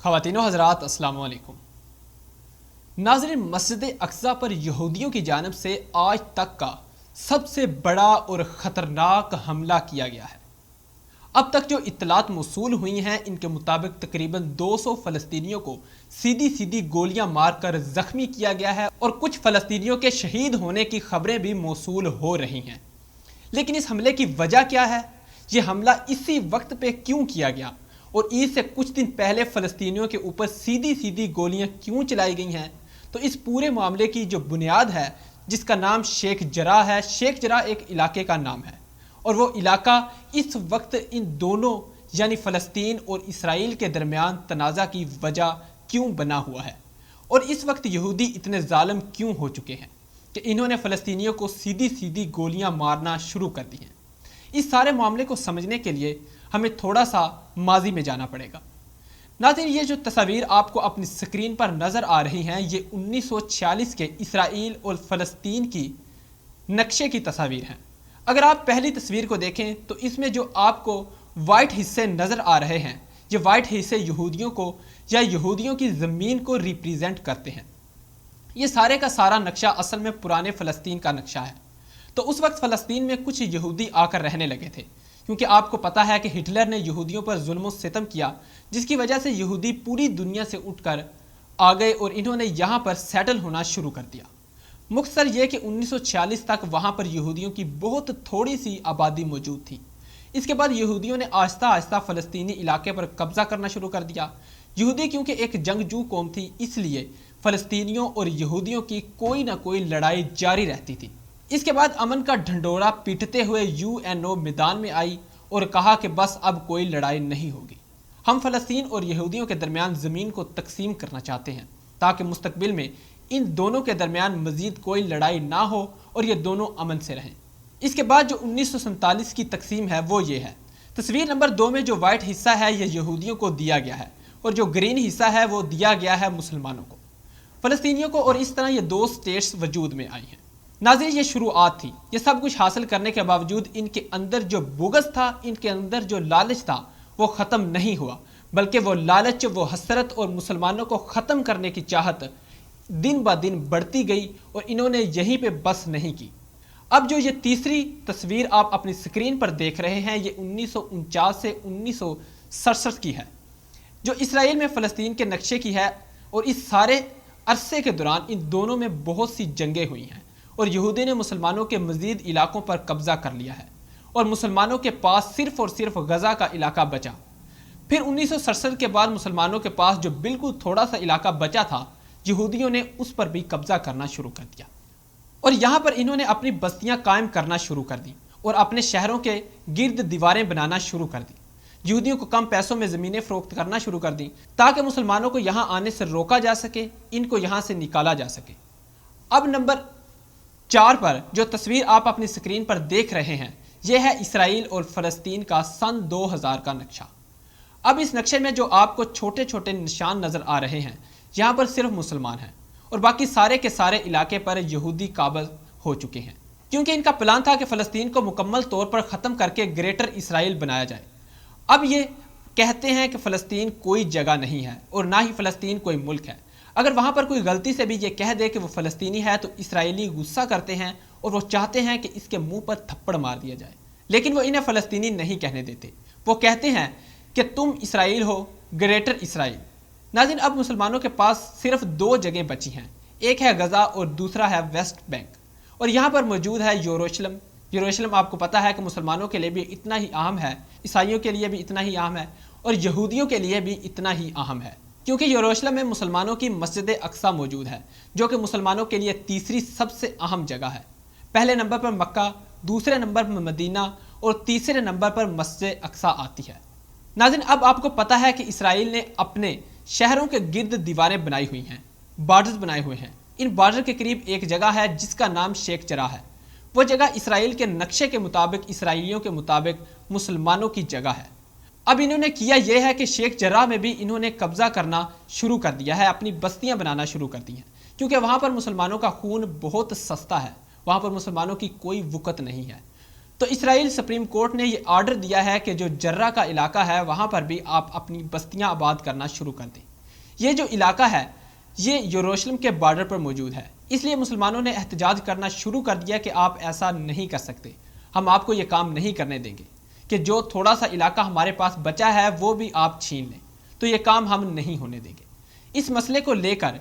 خواتین و حضرات السلام علیکم۔ ناظرین، مسجد اقصی پر یہودیوں کی جانب سے آج تک کا سب سے بڑا اور خطرناک حملہ کیا گیا ہے۔ اب تک جو اطلاعات موصول ہوئی ہیں ان کے مطابق تقریباً 200 فلسطینیوں کو سیدھی گولیاں مار کر زخمی کیا گیا ہے اور کچھ فلسطینیوں کے شہید ہونے کی خبریں بھی موصول ہو رہی ہیں۔ لیکن اس حملے کی وجہ کیا ہے؟ یہ حملہ اسی وقت پہ کیوں کیا گیا اور عید سے کچھ دن پہلے فلسطینیوں کے اوپر سیدھی گولیاں کیوں چلائی گئی ہیں؟ تو اس پورے معاملے کی جو بنیاد ہے، جس کا نام شیخ جراح ہے، شیخ جراح ایک علاقے کا نام ہے اور وہ علاقہ اس وقت ان دونوں یعنی فلسطین اور اسرائیل کے درمیان تنازع کی وجہ کیوں بنا ہوا ہے اور اس وقت یہودی اتنے ظالم کیوں ہو چکے ہیں کہ انہوں نے فلسطینیوں کو سیدھی گولیاں مارنا شروع کر دی ہیں۔ اس سارے معاملے کو سمجھنے کے لیے ہمیں تھوڑا سا ماضی میں جانا پڑے گا۔ ناظرین، یہ جو تصاویر آپ کو اپنی سکرین پر نظر آ رہی ہیں یہ 1946 کے اسرائیل اور فلسطین کی نقشے کی تصاویر ہیں۔ اگر آپ پہلی تصویر کو دیکھیں تو اس میں جو آپ کو وائٹ حصے نظر آ رہے ہیں، یہ وائٹ حصے یہودیوں کو یا یہودیوں کی زمین کو ریپریزنٹ کرتے ہیں۔ یہ سارے کا سارا نقشہ اصل میں پرانے فلسطین کا نقشہ ہے۔ تو اس وقت فلسطین میں کچھ یہودی آ کر رہنے لگے تھے، کیونکہ آپ کو پتہ ہے کہ ہٹلر نے یہودیوں پر ظلم و ستم کیا، جس کی وجہ سے یہودی پوری دنیا سے اٹھ کر آ گئے اور انہوں نے یہاں پر سیٹل ہونا شروع کر دیا۔ مختصر یہ کہ 1946 تک وہاں پر یہودیوں کی بہت تھوڑی سی آبادی موجود تھی۔ اس کے بعد یہودیوں نے آہستہ آہستہ فلسطینی علاقے پر قبضہ کرنا شروع کر دیا۔ یہودی کیونکہ ایک جنگجو قوم تھی، اس لیے فلسطینیوں اور یہودیوں کی کوئی نہ کوئی لڑائی جاری رہتی تھی۔ اس کے بعد امن کا ڈھنڈورا پیٹتے ہوئے UNO میدان میں آئی اور کہا کہ بس اب کوئی لڑائی نہیں ہوگی، ہم فلسطین اور یہودیوں کے درمیان زمین کو تقسیم کرنا چاہتے ہیں تاکہ مستقبل میں ان دونوں کے درمیان مزید کوئی لڑائی نہ ہو اور یہ دونوں امن سے رہیں۔ اس کے بعد جو 1947 کی تقسیم ہے وہ یہ ہے۔ تصویر نمبر 2 میں جو وائٹ حصہ ہے یہ یہودیوں کو دیا گیا ہے اور جو گرین حصہ ہے وہ دیا گیا ہے مسلمانوں کو، فلسطینیوں کو، اور اس طرح یہ 2 اسٹیٹس وجود میں آئی ہیں۔ ناظرین، یہ شروعات تھی۔ یہ سب کچھ حاصل کرنے کے باوجود ان کے اندر جو بغض تھا، ان کے اندر جو لالچ تھا وہ ختم نہیں ہوا، بلکہ وہ لالچ، وہ حسرت اور مسلمانوں کو ختم کرنے کی چاہت دن بہ دن بڑھتی گئی اور انہوں نے یہیں پہ بس نہیں کی۔ اب جو یہ تیسری تصویر آپ اپنی سکرین پر دیکھ رہے ہیں یہ 1949 سے 1967 کی ہے، جو اسرائیل میں فلسطین کے نقشے کی ہے، اور اس سارے عرصے کے دوران ان دونوں میں بہت سی جنگیں ہوئی ہیں اور یہودی نے مسلمانوں کے مزید علاقوں پر قبضہ کر لیا ہے اور مسلمانوں کے پاس صرف اور صرف غزہ کا علاقہ بچا۔ پھر 1967 کے بعد مسلمانوں کے پاس جو بالکل تھوڑا سا علاقہ بچا تھا، یہودیوں نے اس پر بھی قبضہ کرنا شروع کر دیا اور یہاں پر انہوں نے اپنی بستیاں قائم کرنا شروع کر دی اور اپنے شہروں کے گرد دیواریں بنانا شروع کر دی۔ یہودیوں کو کم پیسوں میں زمینیں فروخت کرنا شروع کر دی تاکہ مسلمانوں کو یہاں آنے سے روکا جا سکے، ان کو یہاں سے نکالا جا سکے۔ اب نمبر 4 پر جو تصویر آپ اپنی سکرین پر دیکھ رہے ہیں یہ ہے اسرائیل اور فلسطین کا سن 2000 کا نقشہ۔ اب اس نقشے میں جو آپ کو چھوٹے چھوٹے نشان نظر آ رہے ہیں، یہاں پر صرف مسلمان ہیں اور باقی سارے کے سارے علاقے پر یہودی قابض ہو چکے ہیں، کیونکہ ان کا پلان تھا کہ فلسطین کو مکمل طور پر ختم کر کے گریٹر اسرائیل بنایا جائے۔ اب یہ کہتے ہیں کہ فلسطین کوئی جگہ نہیں ہے اور نہ ہی فلسطین کوئی ملک ہے۔ اگر وہاں پر کوئی غلطی سے بھی یہ کہہ دے کہ وہ فلسطینی ہے تو اسرائیلی غصہ کرتے ہیں اور وہ چاہتے ہیں کہ اس کے منہ پر تھپڑ مار دیا جائے، لیکن وہ انہیں فلسطینی نہیں کہنے دیتے۔ وہ کہتے ہیں کہ تم اسرائیل ہو، گریٹر اسرائیل۔ ناظرین، اب مسلمانوں کے پاس صرف 2 جگہیں بچی ہیں، ایک ہے غزہ اور دوسرا ہے ویسٹ بینک، اور یہاں پر موجود ہے یروشلم۔ یروشلم آپ کو پتہ ہے کہ مسلمانوں کے لیے بھی اتنا ہی اہم ہے، عیسائیوں کے لیے بھی اتنا ہی اہم ہے اور یہودیوں کے لیے بھی اتنا ہی اہم ہے، کیونکہ یروشلم میں مسلمانوں کی مسجد اقصی موجود ہے، جو کہ مسلمانوں کے لیے تیسری سب سے اہم جگہ ہے۔ پہلے نمبر پر مکہ، دوسرے نمبر پر مدینہ اور تیسرے نمبر پر مسجد اقصی آتی ہے۔ ناظرین، اب آپ کو پتہ ہے کہ اسرائیل نے اپنے شہروں کے گرد دیواریں بنائی ہوئی ہیں، بارڈرز بنائے ہوئے ہیں۔ ان بارڈر کے قریب ایک جگہ ہے جس کا نام شیخ جراح ہے۔ وہ جگہ اسرائیل کے نقشے کے مطابق، اسرائیلیوں کے مطابق مسلمانوں کی جگہ ہے۔ اب انہوں نے کیا یہ ہے کہ شیخ جراح میں بھی انہوں نے قبضہ کرنا شروع کر دیا ہے، اپنی بستیاں بنانا شروع کر دی ہیں، کیونکہ وہاں پر مسلمانوں کا خون بہت سستا ہے، وہاں پر مسلمانوں کی کوئی وقت نہیں ہے۔ تو اسرائیل سپریم کورٹ نے یہ آرڈر دیا ہے کہ جو جرہ کا علاقہ ہے وہاں پر بھی آپ اپنی بستیاں آباد کرنا شروع کر دیں۔ یہ جو علاقہ ہے یہ یروشلم کے بارڈر پر موجود ہے، اس لیے مسلمانوں نے احتجاج کرنا شروع کر دیا کہ آپ ایسا نہیں کر سکتے، ہم آپ کو یہ کام نہیں کرنے دیں گے کہ جو تھوڑا سا علاقہ ہمارے پاس بچا ہے وہ بھی آپ چھین لیں، تو یہ کام ہم نہیں ہونے دیں گے۔ اس مسئلے کو لے کر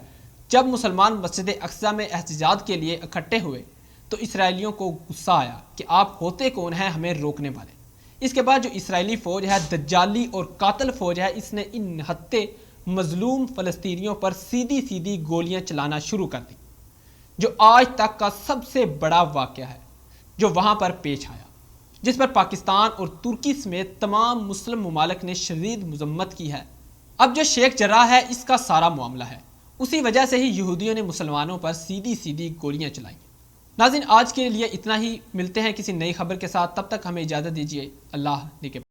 جب مسلمان مسجد اقصی میں احتجاج کے لیے اکٹھے ہوئے تو اسرائیلیوں کو غصہ آیا کہ آپ ہوتے کون ہیں ہمیں روکنے والے۔ اس کے بعد جو اسرائیلی فوج ہے، دجالی اور قاتل فوج ہے، اس نے ان نہتے مظلوم فلسطینیوں پر سیدھی سیدھی گولیاں چلانا شروع کر دی، جو آج تک کا سب سے بڑا واقعہ ہے جو وہاں پر پیش آیا، جس پر پاکستان اور ترکی سمیت تمام مسلم ممالک نے شدید مذمت کی ہے۔ اب جو شیخ جراح ہے اس کا سارا معاملہ ہے، اسی وجہ سے ہی یہودیوں نے مسلمانوں پر سیدھی سیدھی گولیاں چلائیں۔ ناظرین آج کے لیے اتنا ہی، ملتے ہیں کسی نئی خبر کے ساتھ، تب تک ہمیں اجازت دیجیے، اللہ نگہبان۔